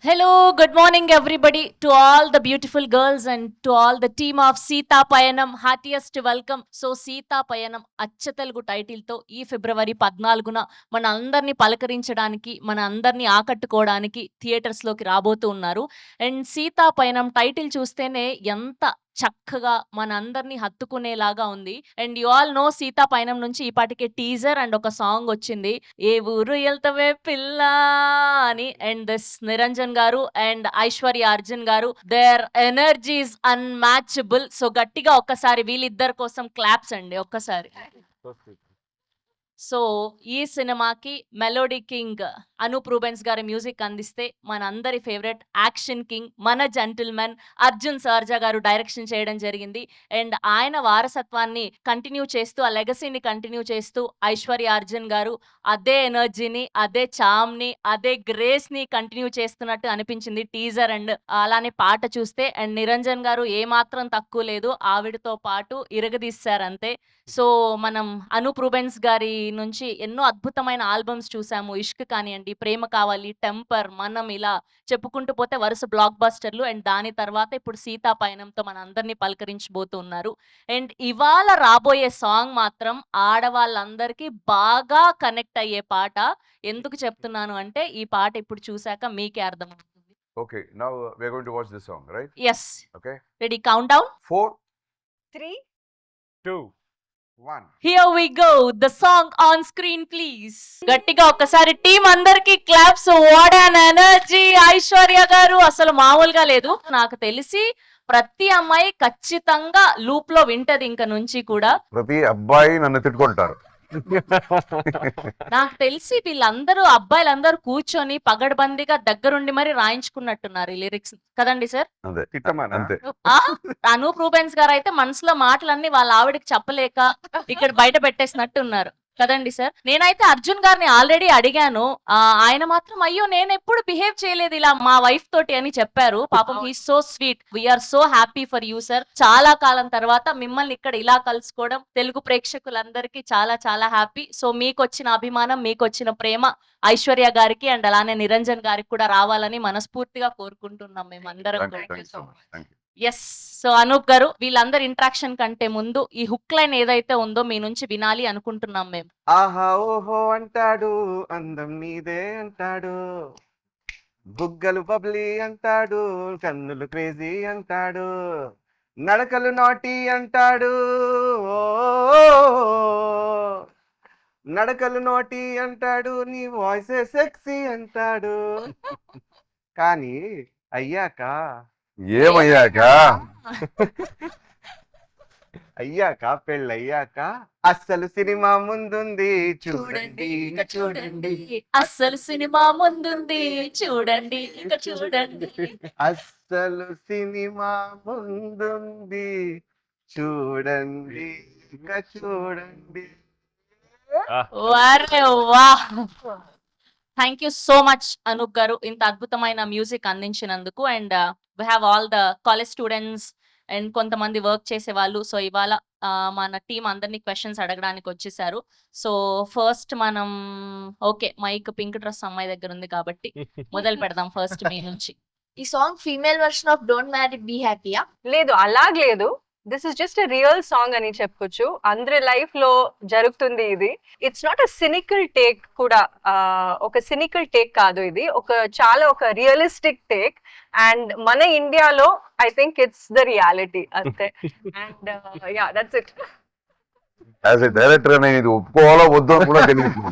Hello, good morning everybody, to all the beautiful girls and to all the team of Seeta Payanam. Heartiest welcome. So Seeta Payanam అచ్చ తెలుగు టైటిల్తో ఈ ఫిబ్రవరి 14న మన అందరినీ పలకరించడానికి, మన అందరినీ ఆకట్టుకోవడానికి థియేటర్స్లోకి రాబోతూ ఉన్నారు. అండ్ సీతా పయనం టైటిల్ చూస్తేనే ఎంత చక్కగా మన అందరినీ హత్తుకునేలాగా ఉంది. And you all know Sita Payanam నుంచి ఈ పాటికే టీజర్ అండ్ ఒక సాంగ్ వచ్చింది, ఏ ఊరు ఎల్తవే పిల్ల అని. And this Niranjan garu and Aishwarya Arjun గారు, దేర్ ఎనర్జీస్ అన్మ్యాచబుల్. సో గట్టిగా ఒక్కసారి వీళ్ళిద్దరి కోసం క్లాప్స్ అండి ఒక్కసారి. సో ఈ సినిమాకి మెలోడీ కింగ్ అనూప్ రూబెన్స్ గారి మ్యూజిక్ అందిస్తే, మన అందరి ఫేవరెట్ యాక్షన్ కింగ్ మన జెంటిల్మెన్ అర్జున్ సర్జా గారు డైరెక్షన్ చేయడం జరిగింది. అండ్ ఆయన వారసత్వాన్ని కంటిన్యూ చేస్తూ, ఆ లెగసీని కంటిన్యూ చేస్తూ ఐశ్వర్య అర్జున్ గారు అదే ఎనర్జీని, అదే చామ్ని, అదే గ్రేస్ని కంటిన్యూ చేస్తున్నట్టు అనిపించింది టీజర్ అండ్ అలానే పాట చూస్తే. అండ్ నిరంజన్ గారు ఏమాత్రం తక్కువ లేదు, ఆవిడతో పాటు ఇరగదీశారు అంతే. సో మనం అనూప్ రూబెన్స్ గారి నుంచి ఎన్నో అద్భుతమైన ఆల్బమ్స్ చూసాము. ఇష్క్ కానివ్వండి, ప్రేమ కావాలి, టెంపర్, మనం, ఇలా చెప్పుకుంటూ పోతే వరుస బ్లాక్ బస్టర్లు. అండ్ దాని తర్వాత ఇప్పుడు సీతా పయనంతో మన అందరినీ పలకరించబోతున్నారు. అండ్ ఇవాళ రాబోయే సాంగ్ మాత్రం ఆడవాళ్ళందరికీ బాగా కనెక్ట్ అయ్యే పాట. ఎందుకు చెప్తున్నాను అంటే, ఈ పాట ఇప్పుడు చూసాక మీకే అర్థమవుతుంది. Okay, now we are going to watch this song, right? Yes, Okay. Ready, countdown. 4, 3, 2, 1. Here we go. The song on screen, please. గట్టిగా ఒక్కసారి టీం అందరికి claps. What an energy! Aishwarya గారు అసలు మామూలుగా లేదు. నాకు తెలిసి ప్రతి అమ్మాయి ఖచ్చితంగా లూప్ లో వింటది ఇంక నుంచి కూడా. ప్రతి అబ్బాయి నన్ను తిట్టుకుంటారు. నాకు తెలిసి వీళ్ళందరూ అబ్బాయిలందరూ కూర్చొని పగడ్బందీగా దగ్గరుండి మరి రాయించుకున్నట్టున్నారు ఈ లిరిక్స్ కదండి సార్? అంతే తిట్టమనా? అంతే. ఆ అనూప్ రూబెన్స్ గారు అయితే మనసులో మాటలన్నీ వాళ్ళ ఆవిడకి చెప్పలేక ఇక్కడ బయట పెట్టేసినట్టు ఉన్నారు కదండి సార్? నేనైతే అర్జున్ గారిని ఆల్రెడీ అడిగాను. ఆయన మాత్రం అయ్యో నేను ఎప్పుడు బిహేవ్ చేయలేదు ఇలా మా వైఫ్ తోటి అని చెప్పారు. పాపం he so sweet. We are so happy for you sir. చాలా కాలం తర్వాత మిమ్మల్ని ఇక్కడ ఇలా కలుసుకోవడం తెలుగు ప్రేక్షకులందరికీ చాలా చాలా హ్యాపీ. సో మీకు వచ్చిన అభిమానం, మీకు వచ్చిన ప్రేమ ఐశ్వర్య గారికి అండ్ అలానే నిరంజన్ గారికి కూడా రావాలని మనస్ఫూర్తిగా కోరుకుంటున్నాం మేమందరం. Thank you so much. Thank you. Yes. So Anup garu, వీళ్ళందరి ఇంట్రాక్షన్ కంటే ముందు ఈ హుక్ లైన్ ఏదైతే ఉందో మీ నుంచి వినాలి అనుకుంటున్నాం మేము. ఆహా ఓహో అంటాడు, అందం నీదే అంటాడు, బుగ్గలు బబ్లీ అంటాడు, కన్నులు క్రేజీ అంటాడు, నడకలు నాటి అంటాడు, ఓ నడకలు నోటి అంటాడు, నీ వాయిసే సెక్సీ అంటాడు. కానీ అయ్యాక ఏమయ్యాక పెళ్ళయ్యాక అస్సలు సినిమా ముందుంది చూడండి ఇక చూడండి, అస్సలు సినిమా ముందుంది చూడండి ఇక చూడండి. అస్సలు సినిమా ముందుంది చూడండి ఇక చూడండి. వారే వా! Thank you so much Anoop గారు, ఇంత అద్భుతమైన మ్యూజిక్ అందించినందుకు. And we have all the college students and కొంతమంది వర్క్ చేసే వాళ్ళు. సో ఇవాళ మన టీం అందరినీ క్వశ్చన్స్ అడగడానికి వచ్చేసారు. సో ఫస్ట్ మనం ఓకే, మైక్ పింక్ డ్రెస్ అమ్మాయి దగ్గర ఉంది కాబట్టి మొదలు పెడదాం ఫస్ట్ మీ నుంచి. ఈ song female version of don't marry be హ్యాపీయా? లేదు, అలాగలేదు. This is just a real song అని చెప్పుకోవచ్చు. అందరి లైఫ్ లో జరుగుతుంది ఇది. It's not a cynical take కూడా, ఒక సినికల్ టేక్ కాదు ఇది. చాలా ఒక రియలిస్టిక్ టేక్. అండ్ మన ఇండియాలో I think it's the reality అంతే. And yeah, that's it. As a director నేను ఇది ఒప్పుకోవాలో వద్దో అని కూడా తెలియదు.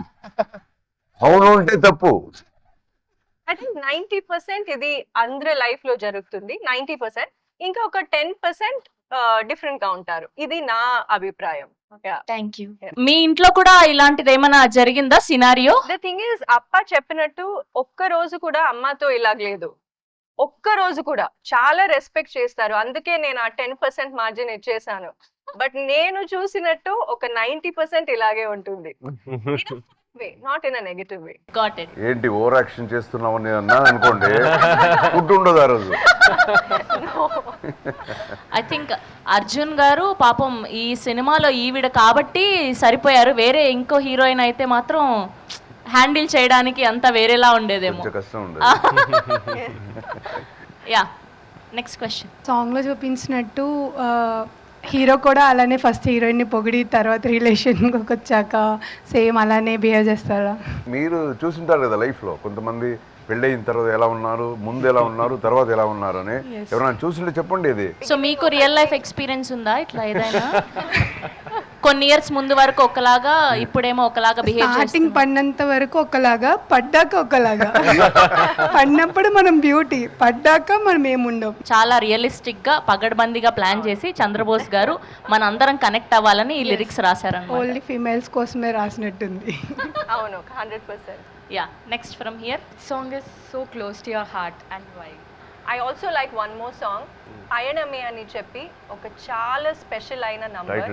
అవును అంటే తప్పు. ఐ థింక్ 90% ఇది అందరి లైఫ్ లో జరుగుతుంది. 90%, ఇంకా ఒక 10% డిఫరెంట్ గా ఉంటారు. ఇది నా అభిప్రాయం. Thank you. మీ ఇంట్లో కూడా ఇలాంటిది ఏమైనా జరిగిందా సినారియో? ద థింగ్ ఇస్, అప్ప చెప్పినట్టు ఒక్క రోజు కూడా అమ్మతో ఇలాగలేదు. ఒక్క రోజు కూడా చాలా రెస్పెక్ట్ చేస్తారు. అందుకే నేను ఆ 10% మార్జిన్ ఇచ్చేసాను. బట్ నేను చూసినట్టు ఒక 90% ఇలాగే ఉంటుంది. Not in a negative way. Got it. ఏంటి ఓవర్ యాక్షన్ చేస్తున్నామని అన్నాను అనుకోండి, ఫుడ్ ఉండదు ఆ రోజు. ఐ థింక్ అర్జున్ గారు పాపం ఈ సినిమాలో ఈవిడ కాబట్టి సరిపోయారు. వేరే ఇంకో హీరోయిన్ అయితే మాత్రం హ్యాండిల్ చేయడానికి అంత వేరేలా ఉండేదేమో. కొంచెం కష్టం ఉండదు. Yeah, next question. సాంగ్లో చూపించినట్టు హీరో కూడా అలానే ఫస్ట్ హీరోయిన్ని పొగిడి తర్వాత రిలేషన్కి వచ్చాక సేమ్ అలానే బిహేవ్ చేస్తారా? మీరు చూసింటారు కదా లైఫ్లో కొంతమంది పెళ్ళయిన తర్వాత ఎలా ఉన్నారు, ముందు ఎలా ఉన్నారు, తర్వాత ఎలా ఉన్నారు అని ఎవరైనా చూసింటే చెప్పండి. ఇది సో మీకు రియల్ లైఫ్ ఎక్స్పీరియన్స్ ఉందా ఇట్లా ఏదైనా? కొన్ని ఇయర్స్ ముందు వరకు ఒకలాగా, ఇప్పుడేమో ఒకలాగా బిహేవ్ స్టార్టింగ్ పడినంత వరకు ఒకలాగా, పడ్డాక ఒకలాగా. పడినప్పుడు మనం బ్యూటీ, పడ్డాక మనం ఏముండవు. చాలా రియలిస్టిక్ గా పగడ్బందీగా ప్లాన్ చేసి చంద్రబోస్ గారు మన అందరం కనెక్ట్ అవ్వాలని ఈ లిరిక్స్ రాశారన్నమాట. ఓన్లీ ఫీమేల్స్ కోసమే రాసినట్టుంది. అవును, 100%. Yeah, next from here. Song is so close to your heart and why? I also like one more song, Ayaname అని చెప్పి ఒక చాలా స్పెషల్ అయిన number,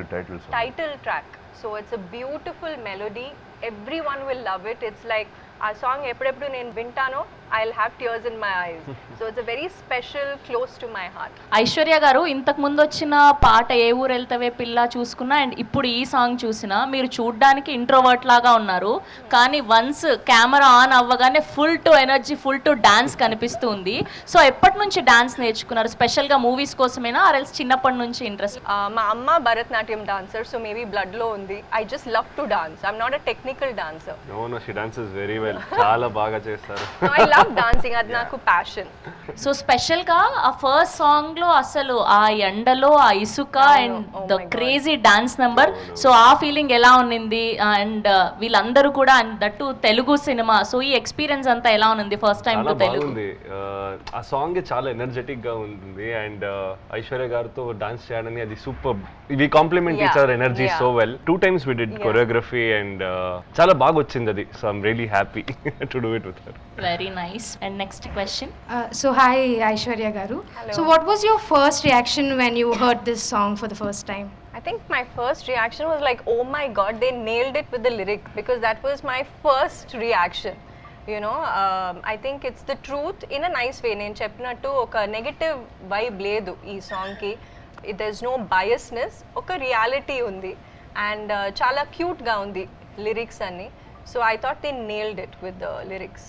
title track. So it's a beautiful melody, everyone will love it. It's like ఆ song ఎప్పుడెప్పుడు నేను వింటానో I will have tears in my eyes. So it's a very special, close to my heart. Aishwarya గారు ఇంతకు ముందు వచ్చిన పాట ఏ ఊరు వెళ్తావే పిల్ల చూసుకున్నా అండ్ ఇప్పుడు ఈ సాంగ్ చూసినా మీరు చూడ్డానికి ఇంట్రోవర్ట్ లాగా ఉన్నారు, కానీ వన్స్ కెమెరా ఆన్ అవ్వగానే full to energy, full to dance కనిపిస్తుంది. సో ఎప్పటి నుంచి డాన్స్ నేర్చుకున్నారు? స్పెషల్గా మూవీస్ కోసమేనా ఆర్ఎల్స్ చిన్నప్పటి నుంచి ఇంట్రెస్ట్? మా అమ్మ Bharatanatyam dancer, so maybe blood లో ఉంది. I just love to dance. I'm not a technical dancer. No, she dances very well. చాలా బాగా చేస్తారు. ఐ లవ్ డాన్సింగ్, అది నాకు ప్యాషన్. సో స్పెషల్గా ఆ ఫస్ట్ సాంగ్లో అసలు ఆ ఎండలో ఆ ఇసుక and the crazy dance number, so ఆ ఫీలింగ్ ఎలా ఉన్నింది? అండ్ వీళ్ళందరూ కూడా దట్టు తెలుగు సినిమా, సో ఈ ఎక్స్పీరియన్స్ అంతా ఎలా ఉంది ఫస్ట్ టైం టు తెలుగు? బాగుంది. ఆ సాంగ్ చాలా ఎనర్జెటిక్ గా ఉంటుంది అండ్ ఐశ్వర్య గారితో డాన్స్ చేయడానికి అది super. We compliment each other energy so well. 2 times we did choreography and చాలా బాగా వచ్చింది అది. So I'm really happy to do it with her. Very nice. And next question. So hi Aishwarya Garu. Hello. So what was your first reaction when you heard this song for the first time? I think my first reaction was like, oh my god, they nailed it with the lyric, because that was my first reaction. You know, I think it's the truth in a nice way. నేను చెప్పినట్టు ఒక negative vibe లేదు ఈ సాంగ్కి. there's no biasness, ఒక reality ఉంది and చాలా క్యూట్గా ఉంది లిరిక్స్ అన్ని. So I thought they nailed it with the lyrics.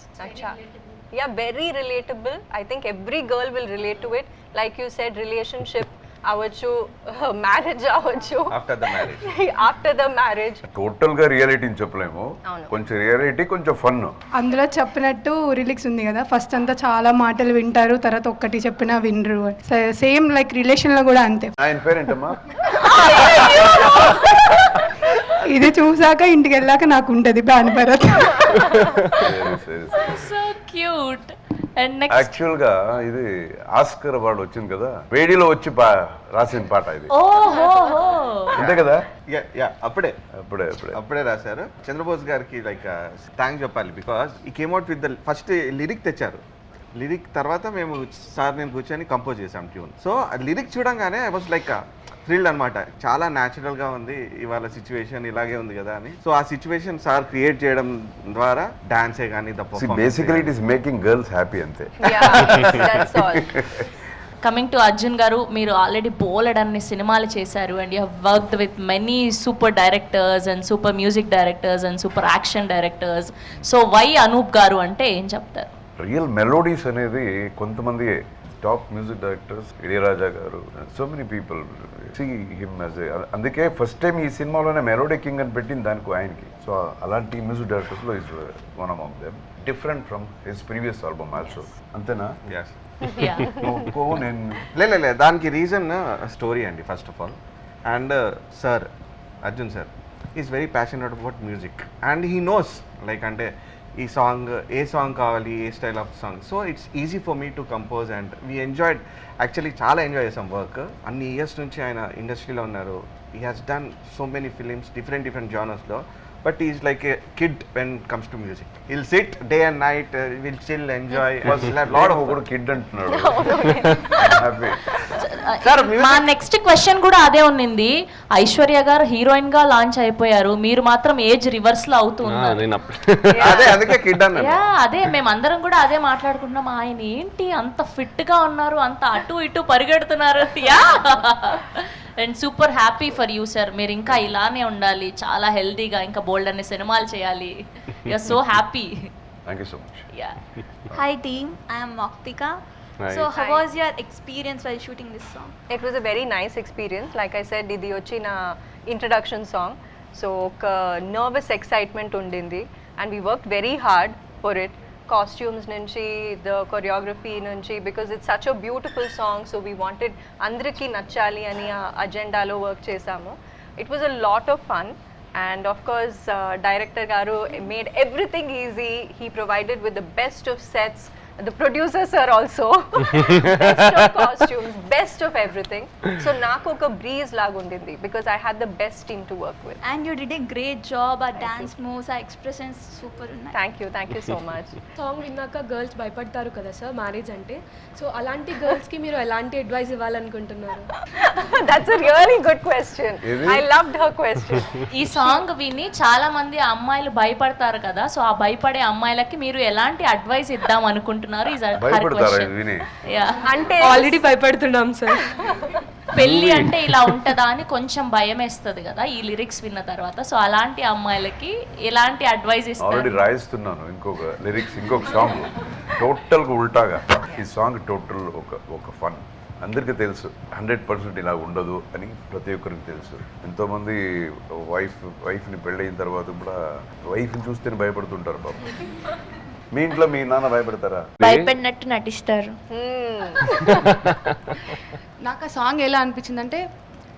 Yeah, very relatable. I think every girl will relate to it. Like you said, relationship avachchu, marriage avachchu. After the marriage. Total గా రియాలిటీని చెప్పలేము, కొంచెం reality కొంచెం fun. అందులో చెప్పినట్టు రిలీక్స్ ఉంది కదా, first అంతా చాలా మాటలు వింటారు, తర్వాత ఒక్కటి చెప్పినా వినరు. సేమ్ లైక్ రిలేషన్లో కూడా అంతే. ఆయన పేరేంటమ్మా? ఇది చూసాక ఇంటికి వెళ్ళాక నాకు ఉంటది pan Bharat. So cute. And next. Actual గా ఇది ఆస్కర్ అవార్డు వచ్చింది కదా, వేడిలో వచ్చి రాసిన పాట ఇది. ఓహో, అంతే కదా? అప్పుడే రాశారు. చంద్రబోస్ గారికి లైక్ థ్యాంక్స్ చెప్పాలి, బికాస్ ఈ came out with the first lyric తెచ్చారు. లిరిక్ తర్వాత మేము నేను కూర్చొని కంపోజ్ చేసాం ట్యూన్. సో లిరిక్ చూడంగానే ఐ వాస్ లైక్ థ్రిల్డ్ అనమాట. చాలా న్యాచురల్ గా ఉంది, ఇవాళ సిచ్యువేషన్ ఇలాగే ఉంది కదా అని. సో ఆ సిచ్యువేషన్ సార్ క్రియేట్ చేయడం ద్వారా డాన్సే కానీ basically it is making girls happy అంతే. That's all. Coming to Arjun గారు, మీరు ఆల్రెడీ బోలెడ్ అన్ని సినిమాలు చేశారు and you have worked with many super directors and super music directors and super action directors. So why Anup garu అంటే ఏం చెప్తారు? రియల్ మెలోడీస్ అనేది కొంతమంది top music directors, Ilaiyaraaja garu, so many people see him as అందుకే ఫస్ట్ టైం ఈ సినిమాలోనే melody king అని పెట్టింది దానికి ఆయనకి. సో అలాంటి మ్యూజిక్ డైరెక్టర్స్లో is one of them, different from his previous album also. అంతేనా? లేదు, దానికి రీజన్ స్టోరీ అండి first of all. And sir Arjun sir is very passionate about music and he knows like అంటే ఈ సాంగ్ ఏ సాంగ్ కావాలి, ఏ style of song. So it's easy for me to compose and we enjoyed. Actually చాలా enjoy చేసాం work. అన్ని years నుంచి ఆయన ఇండస్ట్రీలో ఉన్నారు. He has done so many films different జానర్స్లో. But he's like a kid when it comes to music. He'll sit day and night, we'll chill, enjoy. Was a lot of good kid అంటున్నాడు. Happy. మా next question కూడా అదే ఉన్నింది. ఐశ్వర్య గారు heroine గా launch అయిపోయారు, మీరు మాత్రం ఏజ్ రివర్స్ లో అవుతున్నారు. అందుకే కిడ్ అన్నాను. అదే మేమందరం కూడా అదే మాట్లాడుకుంటున్నాం. ఆయన ఏంటి అంత ఫిట్ గా ఉన్నారు, అంత అటు ఇటు పరిగెడుతున్నారు. And super happy for you sir. మీరు ఇంకా ఇలానే ఉండాలి, చాలా హెల్తీగా, ఇంకా బోల్డ్ అనే సినిమాలు చేయాలి. You are so happy. Thank you so much. Yeah. Hi team, I am Moktika. Hi. So how Hi. was your experience while shooting this song? It was a very nice experience. Like I said, ఇది వచ్చి నా introduction song. So ఒక nervous excitement ఉండింది and we work very hard for it. Costumes నుంచి, the choreography నుంచి, because it's such a beautiful song. So we wanted అందరికీ నచ్చాలి అని ఆ అజెండాలో వర్క్ చేసాము. It was a lot of fun. And of course, director garu made everything easy. He provided with the best of sets. The producer sir also best of costumes, best of everything. So naaku oka breeze lagundindi because I had the best team to work with. And you did a great job. Our dance moves, our expressions super nice. Thank you so much. Song విన్నాక girls భయపడతారు కదా sir marriage అంటే, so అలాంటి గర్ల్స్కి మీరు ఎలాంటి advice ఇవ్వాలనుకుంటున్నారు? That's a really good question. Is it? I loved her question. ఈ song విని చాలా మంది అమ్మాయిలు భయపడతారు కదా, సో ఆ భయపడే అమ్మాయిలకి మీరు ఎలాంటి అడ్వైస్ ఇద్దాం అనుకుంటున్నారు? Is her భయపడతారా question. ఇది విని? Yeah. అంటే ఆల్రెడీ భయపడుతున్నాం సార్. పెళ్ళి అంటే ఇలా ఉంటదా అని కొంచెం భయం వేస్తుంది కదా ఈ లిరిక్స్ విన్న తర్వాత, సో అలాంటి అమ్మాయిలకి ఎలాంటి అడ్వైస్ ఆల్రెడీ ఇస్తారు? రాయిస్తున్నాను ఇంకొక లిరిక్స్, ఇంకొక సాంగ్ టోటల్గా ఉల్టాగా. ఈ సాంగ్ టోటల్ ఒక ఫన్. అందరికీ తెలుసు 100% ఇలా ఉండదు అని, ప్రతి ఒక్కరికి తెలుసు. ఎంతోమంది వైఫ్ని పెళ్ళయిన తర్వాత కూడా వైఫ్ని చూస్తేనే భయపడుతుంటారు బాబు. మీ ఇంట్లో మీ నాన్న భయపడతారా? భయపడినట్టు నటిస్తారు. నాకు ఆ సాంగ్ ఎలా అనిపించింది అంటే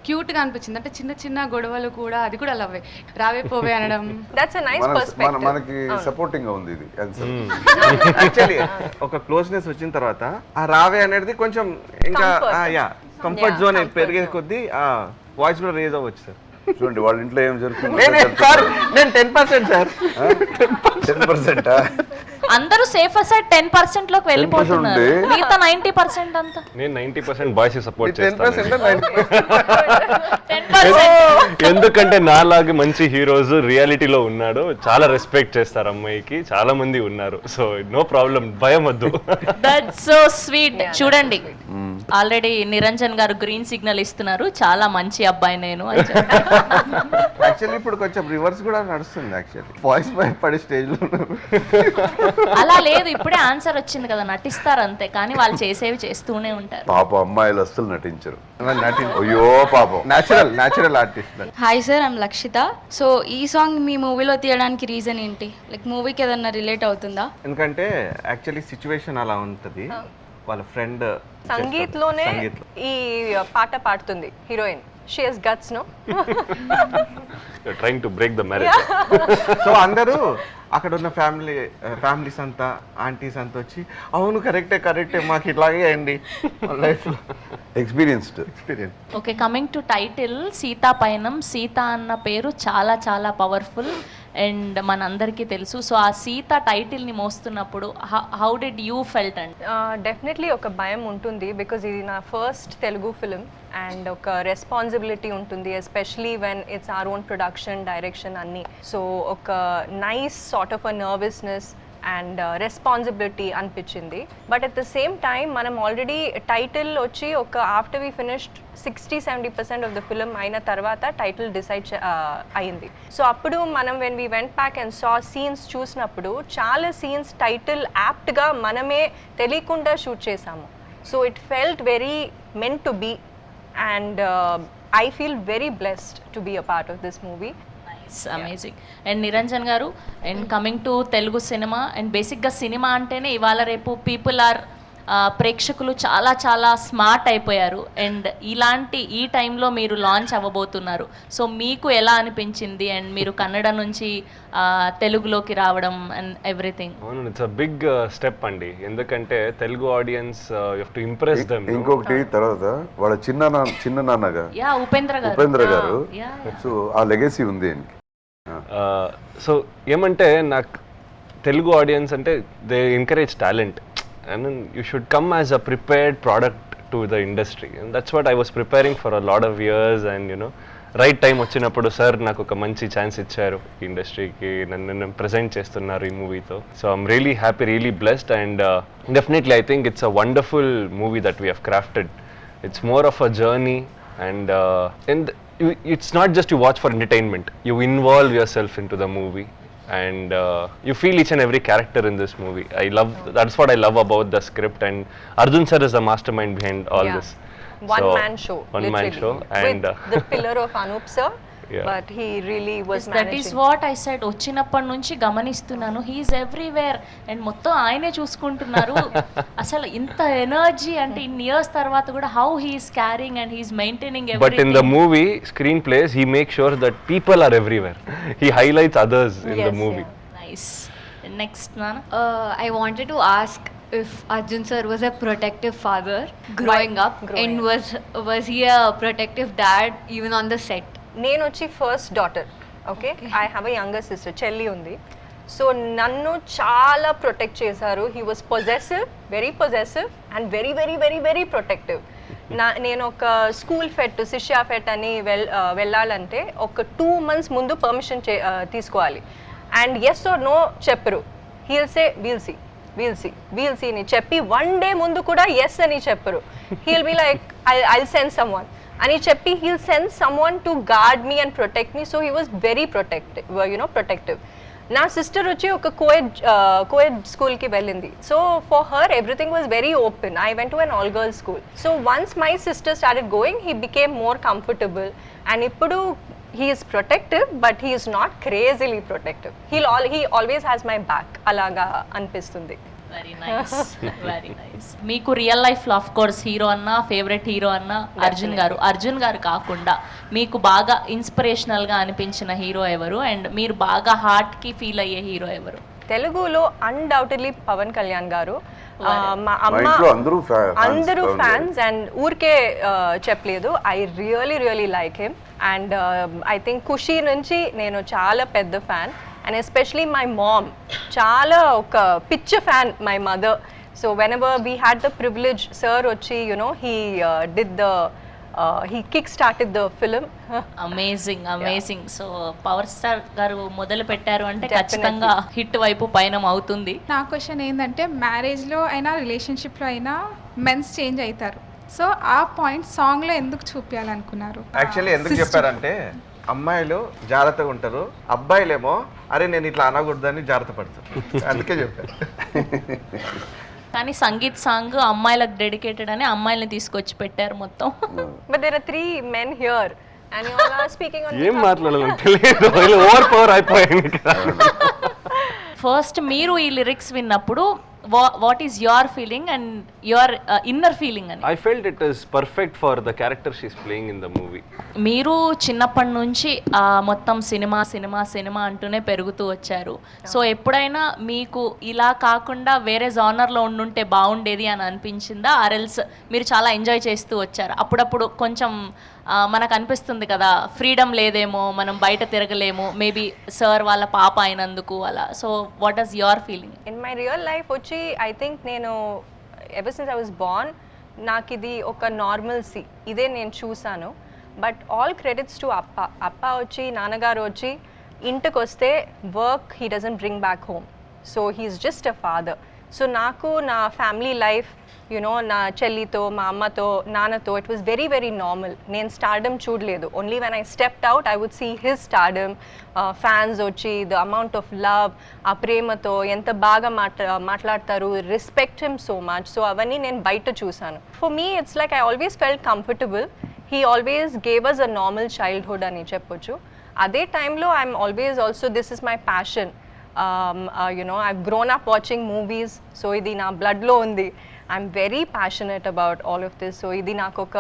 క్యూట్గా అనిపించింది. అంటే చిన్న చిన్న గొడవలు కూడా, అది కూడా లవ్వే, రావే పోవే అనడం. that's a nice perspective. మనకి సపోర్టింగ్ గా ఉంది ఇది ఆన్సర్. యాక్చువల్లీ ఒక క్లోజ్నెస్ వచ్చిన తర్వాత ఆ రావే అనేది కొంచెం ఇంకా Comfort. Comfort Yeah, zone comfort పెరిగే zone. కొద్దీ ఆ వాయిస్ కూడా రేజ్ అవ్వచ్చు సార్. చూడండి వాళ్ళ ఇంట్లో ఏం జరుగుతుందో నేను 10% సార్. 10%. అందరూ సేఫ్ సైడ్ 10% లోకి వెళ్ళిపోతున్నారు, 10% మిగతా 90% అంతా నేను 90% బాయ్స్ సపోర్ట్ 10% చేస్తాను. 10%. ఎందుకంటే నాలాగా మంచి హీరోస్ రియాలిటీలో ఉన్నాడు, చాలా రెస్పెక్ట్ చేస్తారు అమ్మాయికి, చాలా మంది ఉన్నారు. సో నో ప్రాబ్లం, భయం వద్దు. That's so sweet. చూడండి ఆల్రెడీ నిరంజన్ గారు గ్రీన్ సిగ్నల్ ఇస్తున్నారు, చాలా మంచి అబ్బాయి నేను అని చెప్పి. యాక్చువల్లీ ఇప్పుడు కొంచెం రివర్స్ కూడా నడుస్తుంది. యాక్చువల్లీ వాయిస్ భయపడే స్టేజ్ లో ఉన్నారు. అలా లేదు, ఇప్పుడే ఆన్సర్ వచ్చింది కదా, నటిస్తారు అంతే, కానీ వాళ్ళు చేసేవి చేస్తూనే ఉంటారు. పాప అమ్మాయిలు అస్సలు నటించరు. నటి అయ్యో పాపం. Natural artist. Hi sir, I'm Lakshita. So ఈ సాంగ్ మీ మూవీలో తీయడానికి రీజన్ ఏంటి? లైక్ మూవీకి ఏదన్నా రిలేట్ అవుతుందా? ఎందుకంటే యాక్చువల్లీ సిచ్యువేషన్ అలా ఉంటుంది. వాళ్ళ ఫ్రెండ్ సంగీత్ లోనే ఈ పాట పాడుతుంది heroine. She has guts no. Trying to break the marriage. So అందరూ అక్కడ ఉన్న ఫ్యామిలీస్ అంతా, ఆంటీస్ అంతా వచ్చి అవును కరెక్టే మాకు ఇట్లాగే అయింది లైఫ్లో. Experience. Okay, coming to title Sita పయనం. సీత అన్న పేరు చాలా చాలా పవర్ఫుల్ అండ్ మనందరికీ తెలుసు. సో ఆ సీత టైటిల్ని మోస్తున్నప్పుడు how did you felt and? Definitely ఒక భయం ఉంటుంది, బికాజ్ ఇది నా ఫస్ట్ తెలుగు ఫిలిం అండ్ ఒక రెస్పాన్సిబిలిటీ ఉంటుంది, especially when it's our own production, direction అన్నీ. సో ఒక nice sort of a nervousness and responsibility అనిపించింది. But at the same time మనం ఆల్రెడీ టైటిల్ వచ్చి ఒక after we finished 60-70% of the film అయిన తర్వాత టైటిల్ డిసైడ్ అయింది. సో అప్పుడు మనం when we went back and saw scenes చూసినప్పుడు చాలా సీన్స్ టైటిల్ యాప్ట్గా మనమే తెలియకుండా షూట్ చేసాము. So it felt very meant to be and I feel very blessed to be a part of this movie. Amazing. And Niranjan garu, and coming to Telugu cinema, and బేసిక్గా cinema అంటేనే ఇవాళ రేపు పీపుల్ ఆర్ ప్రేక్షకులు చాలా చాలా స్మార్ట్ అయిపోయారు. And ఇలాంటి ఈ టైంలో మీరు లాంచ్ అవ్వబోతున్నారు. సో మీకు ఎలా అనిపించింది? అండ్ మీరు కన్నడ నుంచి తెలుగులోకి రావడం అండ్ ఎవ్రీథింగ్. అవును, ఇట్స్ అ బిగ్ స్టెప్ అండి. ఎందుకంటే Telugu audience you have to impress them. ఇంకొకటి తర్వాత వాళ్ళ చిన్న నాన్నగా యా ఉపేంద్ర గారు. సో ఆ లెగసీ ఉంది ఆయనకి. సో ఏమంటే నాకు తెలుగు ఆడియన్స్ అంటే they encourage talent and you should come as a prepared product to the industry, and that's what I was preparing for a lot of years. And you know, right time వచ్చినప్పుడు sir నాకు ఒక మంచి chance ఇచ్చారు ఇండస్ట్రీకి, నన్ను present చేస్తున్నారు ఈ మూవీతో. So I'm really happy, really blessed, and definitely I think it's a wonderful movie that we have crafted. It's more of a journey And it's not just you watch for entertainment. You involve yourself into the movie, and you feel each and every character in this movie. That's what I love about the script, and Arjun sir is the mastermind behind all Yeah. this. One So, man show, one man literally, show, and with the pillar of Anup sir, Yeah. but he really was that is managing. What I said. వచ్చినప్పటి నుంచి గమనిస్తున్నాను, he's everywhere and మొత్తం ఆయనే చూసుకుంటున్నారు. అసలు ఇంత energy అంటే ఇన్ని years తర్వాత కూడా how he's caring and he's maintaining But in the movie screenplays, he makes sure that people are everywhere. He highlights others in the Yes, movie. yeah. Nice. Next నాన్న, I wanted to ask if Arjun sir was a protective father growing up, growing and was he a protective dad even on the set? నేను వచ్చి first daughter, okay, I have a younger sister, చెల్లి ఉంది. So నన్ను చాలా protect చేశారు. He was possessive, very possessive and very very very very protective. నేను ఒక school ఫెట్, శిష్యా ఫెట్ అని వెళ్ళాలంటే ఒక 2 months ముందు పర్మిషన్ తీసుకోవాలి. అండ్ ఎస్ ఆర్ నో చెప్పరు. హీల్ సే వీల్ సీ అని చెప్పి 1 day ముందు కూడా ఎస్ అని చెప్పరు. He'll be like I'll send someone అని చెప్పి he'll send someone to guard me and protect me. So he was very protective. నా సిస్టర్ వచ్చి ఒక కోఎడ్ స్కూల్కి వెళ్ళింది. So for her everything was very open. I went to an all girls school. So once my sister started going, he became more comfortable. And ఇప్పుడు he is protective, but he is not crazily protective. He always has my back. అలాగా అనిపిస్తుంది. Very nice, very nice. మీకు real life లో of course hero అన్న, favourite hero అన్న అర్జున్ గారు కాకుండా మీకు బాగా ఇన్స్పిరేషనల్ గా అనిపించిన హీరో ఎవరు, అండ్ మీరు బాగా హార్ట్ కి ఫీల్ అయ్యే హీరో ఎవరు? తెలుగులో అన్డౌటెడ్లీ పవన్ కళ్యాణ్ గారు. మా మా అమ్మ ఇంట్లో అందరూ ఫ్యాన్స్, అండ్ ఊరికే చెప్పలేదు. I really like him. And I think Kushi నుంచి నేను చాలా పెద్ద fan. And especially my mom చాలా ఒక పిచ్చ fan, my mother. So whenever we had the privilege, sir వచ్చి he kick-started the film. Amazing. So power star garu మొదలు పెట్టారు అంటే ఖచ్చితంగా హిట్ వైపు పయనం అవుతుంది. నా క్వశ్చన్ ఏంటంటే, మ్యారేజ్లో అయినా రిలేషన్షిప్లో అయినా మెన్స్ చేంజ్ అవుతారు. సో ఆ పాయింట్ సాంగ్లో ఎందుకు చూపించాలనుకున్నారు? యాక్చువల్లీ ఎందుకు చెప్పారంటే, అమ్మాయిలు జాగ్రత్తగా ఉంటారు, అబ్బాయిలేమో అరే నేను ఇట్లా అనకూడదని జాగ్రత్త పడతారు. అందుకే చెప్పారు. కానీ సంగీత్ సాంగ్ అమ్మాయిలకు డెడికేటెడ్ అని అమ్మాయిల్ని తీసుకొచ్చి పెట్టారు మొత్తం. But there are 3 men here and you all are speaking on ఏం మాట్లాడాలని తెలియదు, ఓవర్ పవర్ అయిపోయింది. ఫస్ట్ మీరు ఈ లిరిక్స్ విన్నప్పుడు what is your feeling and your inner feeling అని? I felt it is perfect for the character she's playing in the movie. మీరు చిన్నప్పటి నుంచి మొత్తం సినిమా అంటూనే పెరుగుతూ వచ్చారు. సో ఎప్పుడైనా మీకు ఇలా కాకుండా వేరే జానర్లో ఉండుంటే బాగుండేది అని అనిపించిందా? ఆర్ఎల్స్ మీరు చాలా ఎంజాయ్ చేస్తూ వచ్చారు, అప్పుడప్పుడు కొంచెం మనకు అనిపిస్తుంది కదా ఫ్రీడమ్ లేదేమో, మనం బయట తిరగలేము, మేబీ సార్ వాళ్ళ పాప అయినందుకు అలా. So what is your feeling? In my real life వచ్చి ఐ థింక్ నేను ever since I was born నాకు ఇది ఒక నార్మల్సీ, ఇదే నేను చూసాను. బట్ ఆల్ క్రెడిట్స్ టు అప్ప వచ్చి నాన్నగారు వచ్చి ఇంటికి వస్తే work he doesn't bring back home. So he's just a father. So నాకు నా ఫ్యామిలీ లైఫ్ నా చెల్లితో, మా అమ్మతో, నాన్నతో it was very very normal. నేను స్టార్డమ్ చూడలేదు. Only when I stepped out I would see his stardom. Fans వచ్చి ద అమౌంట్ ఆఫ్ లవ్, ఆ ప్రేమతో ఎంత బాగా మాట్లాడతారు, respect him so much. So అవన్నీ నేను బయట చూసాను. For me it's like I always felt comfortable. He always gave us a normal childhood అని చెప్పొచ్చు. అదే టైంలో I'm always also this is my passion. I've grown up watching movies, so ఇది నా బ్లడ్లో ఉంది. I'm very passionate about all of this. So ఇది నాకు ఒక,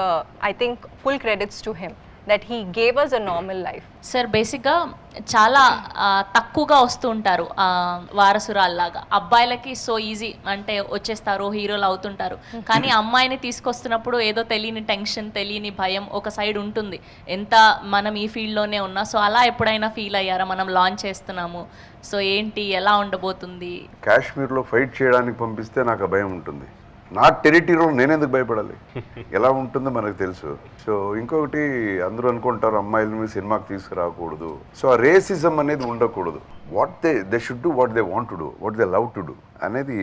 I think full credits to him that he gave us a normal life. Sir బేసిక్గా చాలా తక్కువగా వస్తూ ఉంటారు వారసురాల్లాగా. అబ్బాయిలకి సో ఈజీ అంటే వచ్చేస్తారు, హీరోలు అవుతుంటారు. కానీ అమ్మాయిని తీసుకొస్తున్నప్పుడు ఏదో తెలియని టెన్షన్, తెలియని భయం ఒక సైడ్ ఉంటుంది, ఎంత మనం ఈ ఫీల్డ్లోనే ఉన్నా. సో అలా ఎప్పుడైనా ఫీల్ అయ్యారా? మనం లాంచ్ చేస్తున్నాము, సో ఏంటి, ఎలా ఉండబోతుంది? కాశ్మీర్లో ఫైట్ చేయడానికి పంపిస్తే నాకు ఆ భయం ఉంటుంది. నా టెరిటరీలో నేనెందుకు భయపడాలి? ఎలా ఉంటుందో మనకు తెలుసు. సో ఇంకొకటి అందరూ అనుకుంటారు అమ్మాయిలని సినిమాకి తీసుకురాకూడదు. సో ఆ రేసిజం అనేది ఉండకూడదు. What they should do, what they want to do, what they love to do అనేది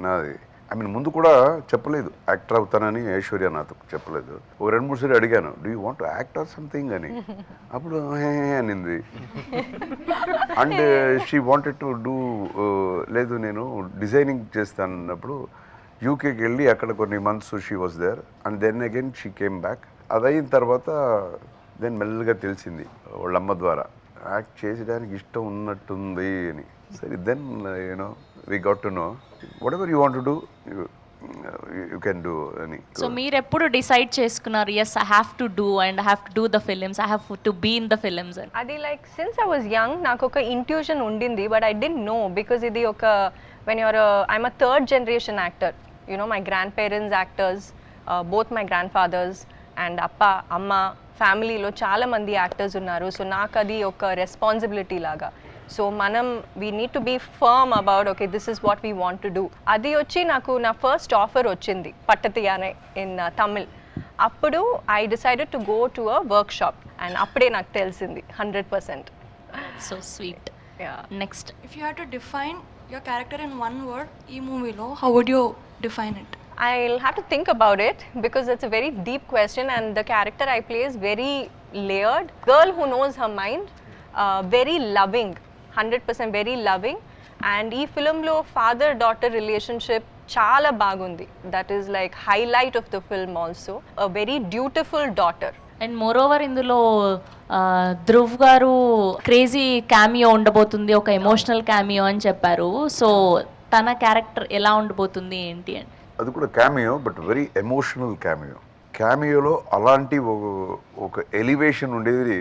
నాది. ఐ మీన్ ముందు కూడా చెప్పలేదు యాక్టర్ అవుతానని ఐశ్వర్య నాతో చెప్పలేదు. ఒక 2-3 సార్లు అడిగాను, do you want act or something అని. అప్పుడు హే అనింది. And she wanted to do, లేదు నేను డిజైనింగ్ చేస్తాను అన్నప్పుడు యూకేకి వెళ్ళి అక్కడ కొన్ని months she was there and then again she came back. అదయిన తర్వాత దెన్ మెల్లగా తెలిసింది వాళ్ళ అమ్మ ద్వారా యాక్ట్ చేసేదానికి ఇష్టం ఉన్నట్టుంది అని. సరే then you know we got to know whatever you want to do you can do అని. సో మీరు ఎప్పుడు డిసైడ్ చేసుకున్నారు, yes I have to do and I have to do the films, I have to be in the films అని? అది like since I was young నాకు ఒక intuition ఉండింది, but I didn't know because ఇది ఒక when you're I'm a third generation actor, you know my grandparents actors, both my grandfathers and అప్ప అమ్మ ఫ్యామిలీలో చాలా మంది యాక్టర్స్ ఉన్నారు. సో నాకు అది ఒక రెస్పాన్సిబిలిటీ లాగా. సో మనం we need to be firm about okay this is what we want to do. అది వచ్చి నాకు నా ఫస్ట్ ఆఫర్ వచ్చింది పట్టతియానే ఇన్ తమిళ్. అప్పుడు I decided to go to a work shop and అప్పుడే నాకు తెలిసింది 100%. So sweet. Next, If you had to define your character in one word, ఈ మూవీలో how would you define it? I'll have to think about it because it's a very deep question and the character I play is very layered. Girl who knows her mind, very loving, 100% very loving. And ee film lo father daughter relationship chaala bagundi. That is like highlight of the film also. A very dutiful daughter. And more over ఇందులో ధ్రువ్ గారు crazy cameo ఉండబోతుంది, ఒక emotional cameo అని చెప్పారు. So తన character ఎలా ఉండబోతుంది ఏంటి అని? అది కూడా cameo, but very emotional cameo. క్యామియోలో అలాంటి ఒక ఎలివేషన్ ఉండేది.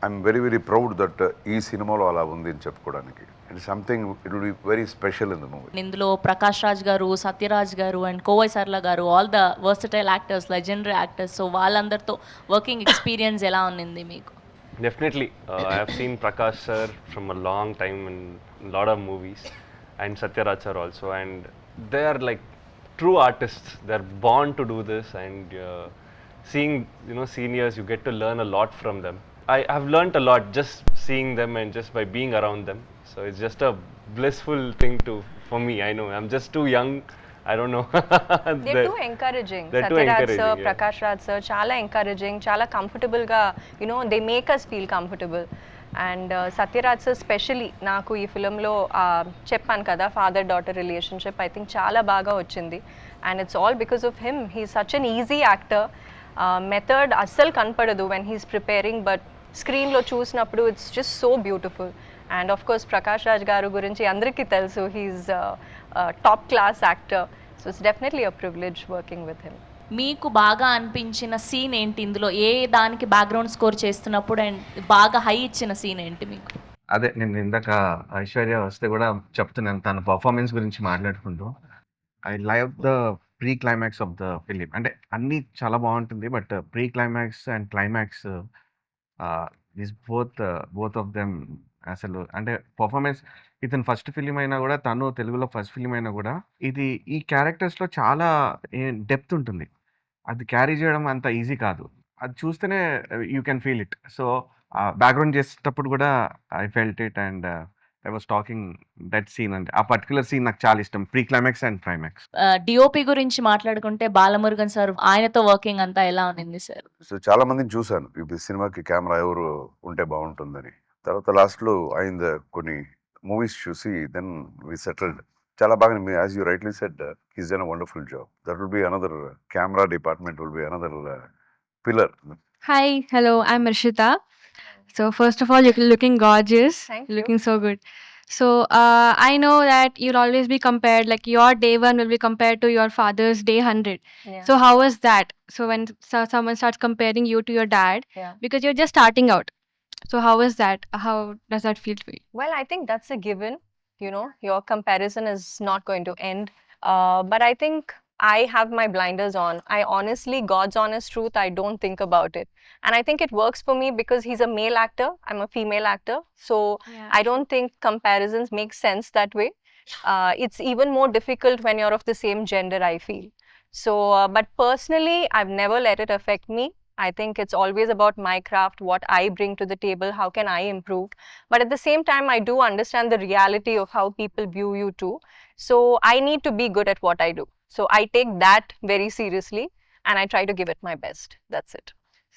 I'm very very proud that ఈ సినిమాలో అలా ఉంది అని చెప్పుకోవడానికి. It something it will be very special in the movie. ఇందులో ప్రకాష్ రాజ్ గారు, సత్యరాజ్ గారు అండ్ కోవై సర్ల గారు, all the versatile actors, legendary actors. So వాళ్ళందరితో వర్కింగ్ ఎక్స్పీరియన్స్ ఎలా ఉంది మీకు? Definitely. I have seen Prakash sir from a long time in a lot of movies, and Satya Raj sir also, and they are like true artists. They're born to do this, and seeing seniors, you get to learn a lot from them. I have learnt a lot just seeing them and just by being around them. So it's just a blissful thing for me. I know I'm just too young. I don't know. They're too encouraging. They're too Satyaraj encouraging, sir, yeah. Prakash Raj sir, chala encouraging, chala comfortable ga, they make us feel comfortable. And Satyaraj sir especially నాకు ఈ ఫిలింలో చెప్పాను కదా father daughter relationship I think చాలా బాగా వచ్చింది. And it's all because of him. He's such an easy actor. Method అస్సలు కనపడదు వెన్ హీస్ ప్రిపేరింగ్, బట్ స్క్రీన్లో చూసినప్పుడు it's just so beautiful. And of course Prakash Raj గారు గురించి అందరికీ తెలుసు, he's top class actor. So it's definitely a privilege working with him. మీకు బాగా అనిపించిన సీన్ ఏంటి ఇందులో? ఏ దానికి బ్యాక్గ్రౌండ్ స్కోర్ చేస్తున్నప్పుడు అండ్ బాగా హై ఇచ్చిన సీన్ ఏంటి మీకు? అదే నేను ఇందాక ఐశ్వర్య వస్తే కూడా చెప్తున్నాను తన పర్ఫార్మెన్స్ గురించి మాట్లాడుకుంటూ. I love the pre climax of the film. అంటే అన్నీ చాలా బాగుంటుంది, but pre climax and climax this both of them అసలు అంటే పర్ఫార్మెన్స్. ఇతను ఫస్ట్ ఫిలిం అయినా కూడా, తను తెలుగులో ఫస్ట్ ఫిలిం అయినా కూడా, ఇది ఈ క్యారెక్టర్స్లో చాలా డెప్త్ ఉంటుంది. అది క్యారీ చేయడం అంత ఈజీ కాదు. అది చూస్తేనే you can feel it. So background చేసేటప్పుడు కూడా I felt it and I was talking that scene. అంటే ఆ పర్టికులర్ సీన్ నాకు చాలా ఇష్టం, pre climax and climax. DOP గురించి మాట్లాడుకుంటే బాలమురుగన్ సార్, ఆయనతో వర్కింగ్ అంతా ఎలా ఉంది సార్? సో చాలా మందిని చూశాను ఈ సినిమాకి కెమెరా ఎవరు ఉంటే బాగుంటుందని. తర్వాత లాస్ట్లో ఆయన కొన్ని మూవీస్ చూసి దెన్ వి సెటిల్డ్. చాలా బాగా, as you rightly said, he's done a wonderful job. That will be another camera department will be another pillar. Hi, hello, I'm Rishita. So first of all, you're looking gorgeous. Thank You're you. looking so good. So I know that you'll always be compared, like your day one will be compared to your father's day 100. Yeah. So how was that? So when someone starts comparing you to your dad, Yeah. because you're just starting out. So how is that? How does that feel for you? Well, I think that's a given. Your comparison is not going to end. But I think I have my blinders on. I honestly, God's honest truth, I don't think about it. And I think it works for me because he's a male actor, I'm a female actor. So Yeah. I don't think comparisons make sense that way. It's even more difficult when you're of the same gender, I feel. So, but personally, I've never let it affect me. I think it's always about my craft, what I bring to the table, how can I improve. But at the same time, I do understand the reality of how people view you too. So I need to be good at what I do. So I take that very seriously and I try to give it my best. That's it.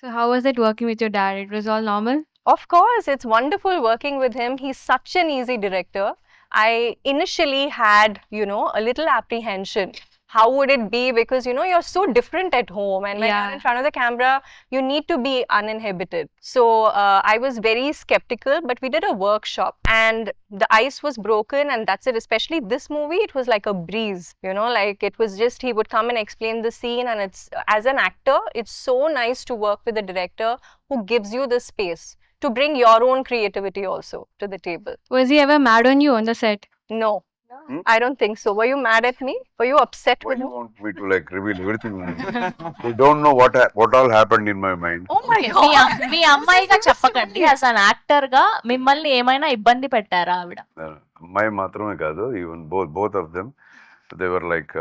So how was it working with your dad? It was all normal? Of course, it's wonderful working with him. He's such an easy director. I initially had, a little apprehension. How would it be? Because, you're so different at home. And when you're in front of the camera, you need to be uninhibited. So I was very skeptical, but we did a workshop and the ice was broken and that's it. Especially this movie, it was like a breeze, like it was just, he would come and explain the scene. And it's, as an actor, it's so nice to work with a director who gives you the space to bring your own creativity also to the table. Was he ever mad on you on the set? No, I don't think so. Were you mad at me? Were you upset Why with do you me? want me to like reveal everything? You don't know what all happened in my mind. Oh my me God. మీ అమ్మాయిగా చెప్పకండి, as an actor గా మిమ్మల్ని ఏమైనా ఇబ్బంది పెట్టారా ఆవిడ? అమ్మాయి మాత్రమే కాదు, even both of them they were like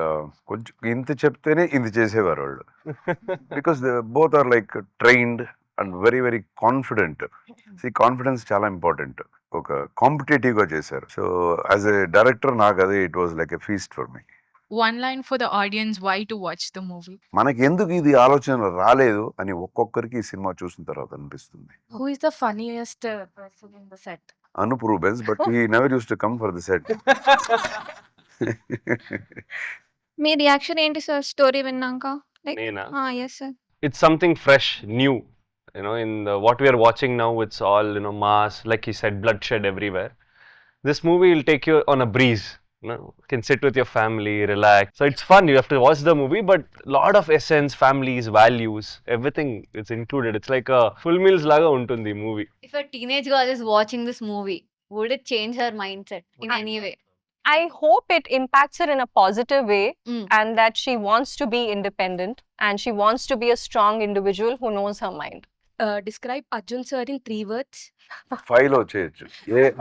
కొంచెం ఇంత చెప్తేనే ఇంత చేసేవారు వాళ్ళు. Because both are like trained and very very confident. Confidence చాలా ఇంపార్టెంట్. ఒక కాంపిటేటివ్గా చేశారు. సో యాజ్ ఎ డైరెక్టర్ నాకు అది it was like a feast for me. One line for the audience why to watch the movie. మనకి ఎందుకు ఇది ఆలోచన రాలేదు అని ఒక్కొక్కరికి ఈ సినిమా చూసిన తర్వాత అనిపిస్తుంది. Who is the funniest person in the set? Anup Rubens, but he never used to come for the set. Me reaction ఏంటి సార్ స్టోరీ విన్నాక? లైక్ నేనా? yes sir. It's something fresh, new. In what we are watching now, it's all, mass, like he said, bloodshed everywhere. This movie will take you on a breeze. You can sit with your family, relax. So it's fun. You have to watch the movie, but lot of essence, families, values, everything is included. It's like a full meals laga untundi movie. If a teenage girl is watching this movie, would it change her mindset in any way? I hope it impacts her in a positive way Mm. and that she wants to be independent and she wants to be a strong individual who knows her mind. Describe Arjun sir in 3 words. 5లో చేయొచ్చు.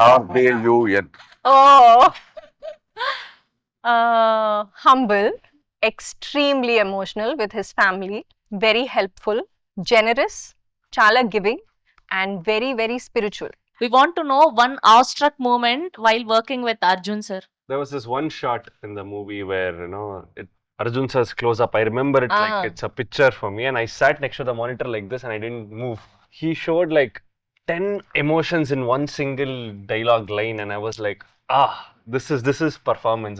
ARJUN. Oh, humble, extremely emotional with his family, very helpful, generous, chala giving, and very, very spiritual. We want to know one awestruck moment while working with Arjun sir. There was this one shot in the movie where, Arjun sir's close up. I remember it like it's a picture for me, and I sat next to the monitor like this and I didn't move. He showed like 10 emotions in one single dialogue line, and I was like, this is performance.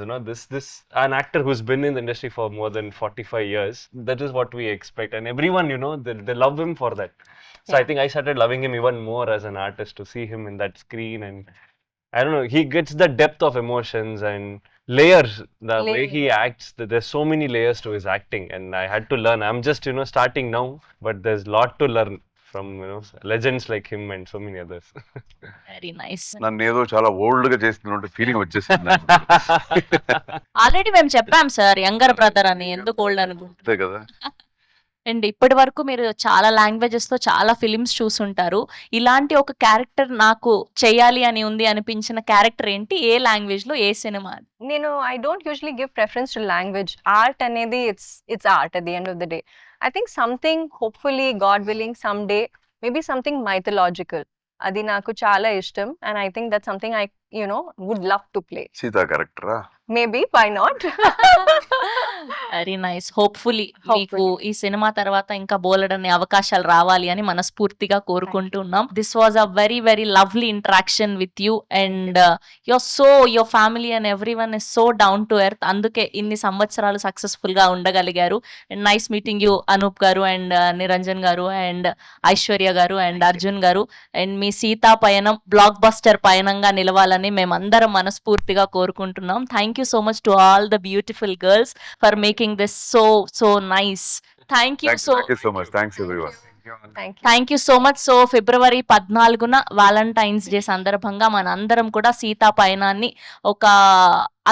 This an actor who's been in the industry for more than 45 years. That is what we expect, and everyone, they love him for that. So I think I started loving him even more as an artist to see him in that screen, and I don't know, he gets the depth of emotions and layers, the way he acts. There's so many layers to his acting, and I had to learn. I'm just, starting now, but there's a lot to learn from, legends like him and so many others. Very nice. నన్ను ఏదో చాలా old గా చేస్తున్నట్టు feeling వచ్చేసింది. Already మేము చెప్పాం sir, younger brother అని, ఎందుకు ఓల్డ్ అనుకుంటున్నారు? అంతే కదా. అండ్ ఇప్పటి వరకు మీరు చాలా లాంగ్వేజెస్ తో చాలా ఫిలిమ్స్ చూసుంటారు. ఇలాంటి ఒక క్యారెక్టర్ నాకు చేయాలి అని ఉంది అనిపించిన క్యారెక్టర్ ఏంటి? ఏ లాంగ్వేజ్ లో, ఏ cinema? I don't usually give preference to language. Art anedi, it's art at the end of the day. I think something, hopefully, God willing, someday, maybe something mythological. Adi naku chala ishtam, and I think that's something I, would love to play. Sita క్యారెక్టరా? Maybe, why not? Very nice. Hopefully మీకు ఈ cinema తర్వాత ఇంకా బోలెడన్ని అవకాశాలు రావాలి అని మనస్ఫూర్తిగా కోరుకుంటున్నాం. This was a very very lovely interaction with you, and your family and everyone is so down to earth. అందుకే ఇన్ని సంవత్సరాలు సక్సెస్ఫుల్ గా ఉండగలిగారు. And nice meeting you Anoop garu, and Niranjan garu, and Aishwarya గారు, అండ్ అర్జున్ గారు. అండ్ మీ సీతా పయనం బ్లాక్ బస్టర్ పయనంగా నిలవాలని మేమందరం మనస్ఫూర్తిగా కోరుకుంటున్నాం. Thank you so much to all the beautiful girls for making this so nice. Thank you so much. Thanks everyone. Thank you so much. So February 14న Valentine's Day సందర్భంగా మనందరం కూడా సీతా పయనాన్ని ఒక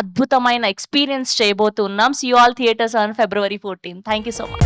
అద్భుతమైన ఎక్స్పీరియన్స్ చేయబోతున్నాం. See you all theaters on February 14. Thank you so much.